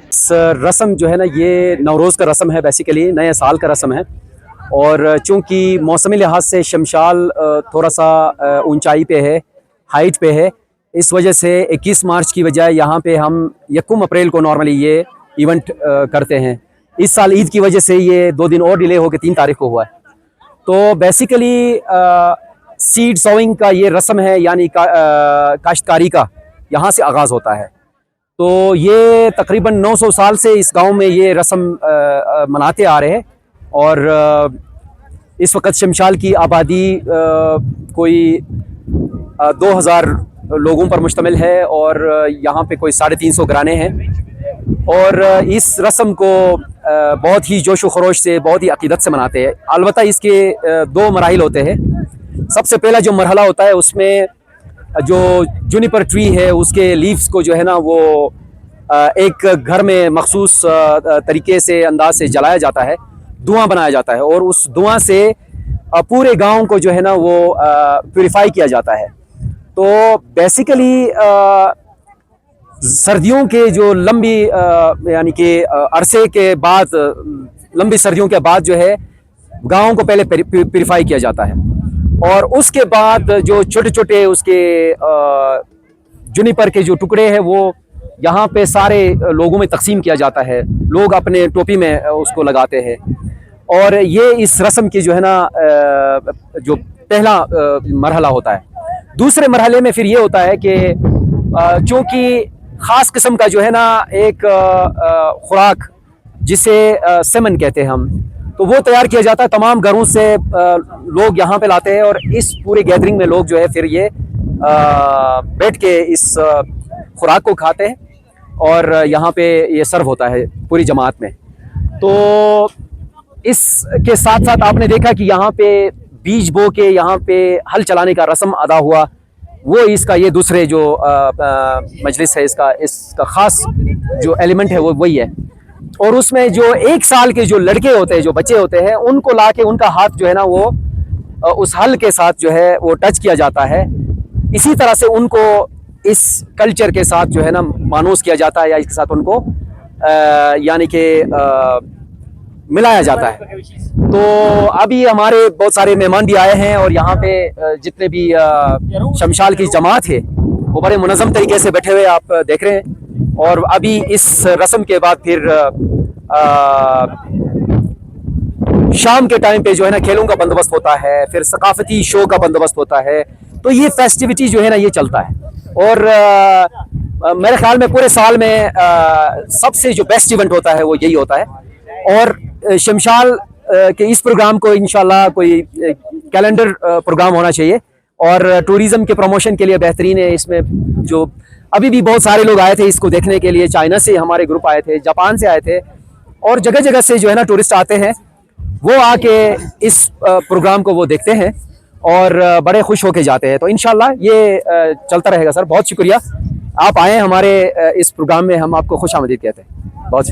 इस रस्म जो है ना, ये नवरोज़ का रस्म है, बेसिकली नए साल का रस्म है। और चूँकि मौसमी लिहाज से शमशाल थोड़ा सा ऊंचाई पे है, हाइट पे है, इस वजह से 21 मार्च की बजाय यहाँ पे हम 1 अप्रैल को नॉर्मली ये इवेंट करते हैं। इस साल ईद की वजह से ये 2 दिन और डिले होकर 3 तारीख को हुआ है। तो बेसिकली सीड सोइंग का ये रस्म है, यानी काश्तकारी का यहाँ से आगाज़ होता है। तो ये तकरीबन 900 साल से इस गांव में ये रस्म मनाते आ रहे हैं। और इस वक्त शमशाल की आबादी कोई 2000 लोगों पर मुश्तमिल है और यहाँ पे कोई 350 घराने हैं। और इस रस्म को बहुत ही जोश व खरोश से, बहुत ही अकीदत से मनाते हैं। अलबत्ता इसके 2 मराहिल होते हैं। सबसे पहला जो मरहला होता है, उसमें जो जूनिपर ट्री है उसके लीव्स को जो है ना, वो एक घर में मखसूस तरीके से, अंदाज से जलाया जाता है, धुआं बनाया जाता है और उस धुआं से पूरे गांव को जो है ना वो प्यूरिफाई किया जाता है। तो बेसिकली सर्दियों के जो लंबी यानी कि अरसे के बाद, लंबी सर्दियों के बाद जो है गांव को पहले प्यूरिफाई किया जाता है और उसके बाद जो छोटे छोटे उसके जूनिपर के जो टुकड़े हैं वो यहाँ पे सारे लोगों में तकसीम किया जाता है। लोग अपने टोपी में उसको लगाते हैं। और ये इस रस्म की जो है ना जो पहला मरहला होता है। दूसरे मरहले में फिर ये होता है कि चूँकि ख़ास किस्म का जो है ना एक खुराक, जिसे सेमन कहते हैं हम, तो वो तैयार किया जाता है। तमाम घरों से लोग यहाँ पे लाते हैं और इस पूरे गैदरिंग में लोग जो है फिर ये बैठ के इस खुराक को खाते हैं और यहाँ पे ये सर्व होता है पूरी जमात में। तो इसके साथ साथ आपने देखा कि यहाँ पे बीज बो के यहाँ पे हल चलाने का रस्म अदा हुआ। वो इसका ये दूसरे जो मजलिस है, इसका ख़ास जो एलिमेंट है वो वही है। और उसमें जो 1 साल के जो लड़के होते हैं, जो बच्चे होते हैं, उनको लाके उनका हाथ जो है ना वो उस हल के साथ जो है वो टच किया जाता है। इसी तरह से उनको इस कल्चर के साथ जो है ना मानूस किया जाता है, या इसके साथ उनको यानी कि मिलाया जाता है। तो अभी हमारे बहुत सारे मेहमान भी आए हैं और यहाँ पे जितने भी शमशाल की जमात है वो बड़े मुनज़्ज़म तरीके से बैठे हुए आप देख रहे हैं। और अभी इस रस्म के बाद फिर शाम के टाइम पे जो है ना खेलों का बंदोबस्त होता है, फिर सकाफती शो का बंदोबस्त होता है। तो ये फेस्टिविटी जो है ना ये चलता है। और मेरे ख्याल में पूरे साल में सबसे जो बेस्ट इवेंट होता है वो यही होता है। और शमशाल के इस प्रोग्राम को इंशाल्लाह कोई कैलेंडर प्रोग्राम होना चाहिए और टूरिज़्म के प्रमोशन के लिए बेहतरीन है। इसमें जो अभी भी बहुत सारे लोग आए थे इसको देखने के लिए, चाइना से हमारे ग्रुप आए थे, जापान से आए थे और जगह जगह से जो है ना टूरिस्ट आते हैं, वो आके इस प्रोग्राम को वो देखते हैं और बड़े खुश होके जाते हैं। तो इंशाल्लाह ये चलता रहेगा सर। बहुत शुक्रिया, आप आए हमारे इस प्रोग्राम में, हम आपको खुश आमदीद कहते हैं। बहुत